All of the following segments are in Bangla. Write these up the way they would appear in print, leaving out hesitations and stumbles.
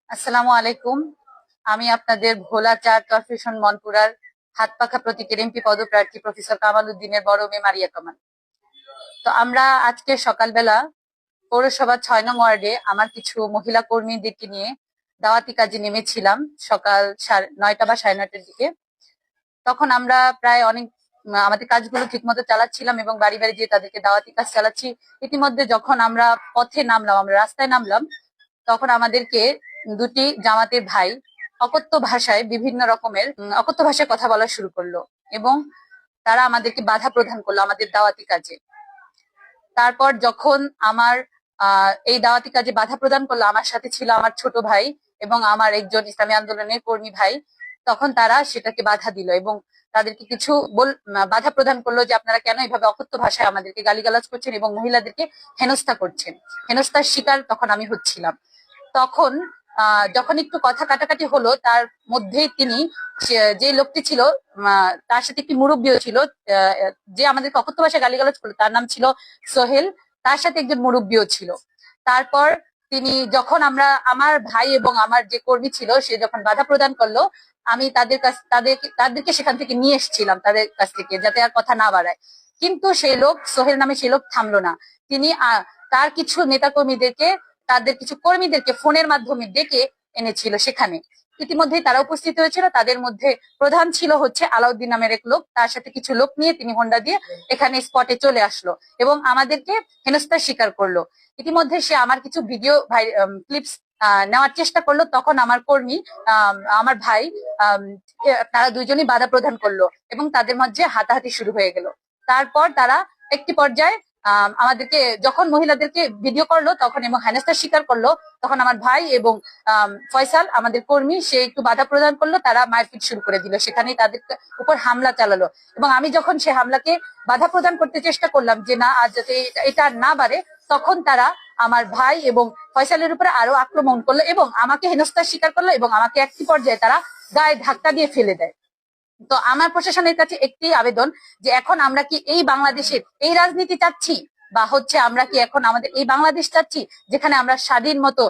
আসসালামু আলাইকুম। আমি আপনাদের ভোলা ৪ কর্পোরেশন মনপুরার হাতপাখা প্রতীকের এমপি পদপ্রার্থী প্রফেসর কামাল উদ্দিনের বড় মেয়ে মারিয়া কামাল। তো আমরা আজকে সকালবেলা পৌরসভা ৬ নং ওয়ার্ডে আমার কিছু মহিলা কর্মীদেরকে নিয়ে দাওয়াতি কাজে নেমেছিলাম সকাল ৯টা বা ৯:৩০-টার দিকে। তখন আমরা প্রায় অনেক আমাদের কাজগুলো ঠিক মতো চালাচ্ছিলাম এবং বাড়ি বাড়ি যেয়ে তাদেরকে দাওয়াতি কাজ চালাচ্ছি। ইতিমধ্যে যখন আমরা পথে নামলাম, আমরা রাস্তায় নামলাম, তখন আমাদেরকে দুটি জামাতের ভাই অকথ্য ভাষায় বিভিন্ন রকমের অকথ্য ভাষায় কথা বলা শুরু করলো এবং তারা আমাদেরকে বাধা প্রদান করলো আমাদের দাওয়াতি কাজে। তারপর যখন আমার এই দাওয়াতি কাজে বাধা প্রদান করলো, আমার সাথে ছিল আমার ছোট ভাই এবং আমার একজন ইসলামী আন্দোলনের কর্মী ভাই। তখন তারা সেটাকে বাধা দিল এবং তাদেরকে কিছু বাধা প্রদান করলো যে আপনারা কেন এইভাবে অকথ্য ভাষায় আমাদেরকে গালিগালাজ করছেন এবং মহিলাদেরকে হেনস্থা করছেন। হেনস্থার শিকার তখন আমি হচ্ছিলাম। তখন যখন একটু কথা কাটাকাটি হলো, তার মধ্যেই তিনি যে লোকটি ছিল তার সাথে একটি মুরব্বীও ছিল, যে আমাদের অকথ্য ভাষায় গালিগালাজ করলো তার নাম ছিল সোহেল। তার সাথে একজন মুরব্বীও ছিল। তারপর তিনি যখন আমার ভাই এবং আমার যে কর্মী ছিল সে যখন বাধা প্রদান করলো, আমি তাদেরকে সেখান থেকে নিয়ে এসেছিলাম তাদের কাছ থেকে, যাতে আর কথা না বাড়ায়। কিন্তু সেই লোক সোহেল নামে সেই লোক থামলো না। তিনি তার কিছু নেতাকর্মীদেরকে, তাদের কিছু কর্মীদেরকে ফোনের মাধ্যমে ডেকে এনেছিল সেখানে। ইতিমধ্যেই তারা উপস্থিত হয়েছিল। তাদের মধ্যে প্রধান ছিল হচ্ছে আলাউদ্দিন নামের এক লোক। তার সাথে কিছু লোক নিয়ে তিনি হোন্ডা দিয়ে এখানে স্পটে চলে আসলো এবং আমাদেরকে হেনস্থার শিকার করলো। ইতিমধ্যে সে আমার কিছু ভিডিও ক্লিপস নেওয়ার চেষ্টা করলো। তখন আমার কর্মী, আমার ভাই, তারা দুইজনই বাধা প্রদান করলো এবং তাদের মধ্যে হাতাহাতি শুরু হয়ে গেল। তারপর তারা একটি পর্যায়ে আমাদেরকে যখন মহিলাদেরকে ভিডিও করলো তখন এবং হেনস্থার স্বীকার করলো, তখন আমার ভাই এবং ফয়সাল আমাদের কর্মী সে একটু বাধা প্রদান করলো। তারা মারপিট শুরু করে দিল, সেখানেই তাদের উপর হামলা চালালো এবং আমি যখন সে হামলাকে বাধা প্রদান করতে চেষ্টা করলাম যে না, আজ যাতে এটা না বাড়ে, তখন তারা আমার ভাই এবং ফয়সালের উপরে আরো আক্রমণ করলো এবং আমাকে হেনস্থার স্বীকার করলো এবং আমাকে একটি পর্যায়ে তারা গায়ে ধাক্কা দিয়ে ফেলে দেয়। তো আমার প্রশাসনের কাছে একটি আবেদন যে এখন আমরা কি এই বাংলাদেশের এই রাজনীতি চাচ্ছি, বা হচ্ছে আমরা কি এখন আমাদের এই বাংলাদেশ চাচ্ছি যেখানে আমরা স্বাধীন মতো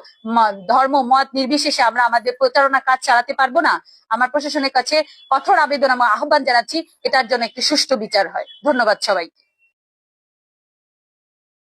ধর্ম মত নির্বিশেষে আমরা আমাদের প্রচারণা কাজ চালাতে পারবো না? আমার প্রশাসনের কাছে কঠোর আবেদন এবং আহ্বান জানাচ্ছি এটার জন্য একটি সুষ্ঠু বিচার হয়। ধন্যবাদ সবাইকে।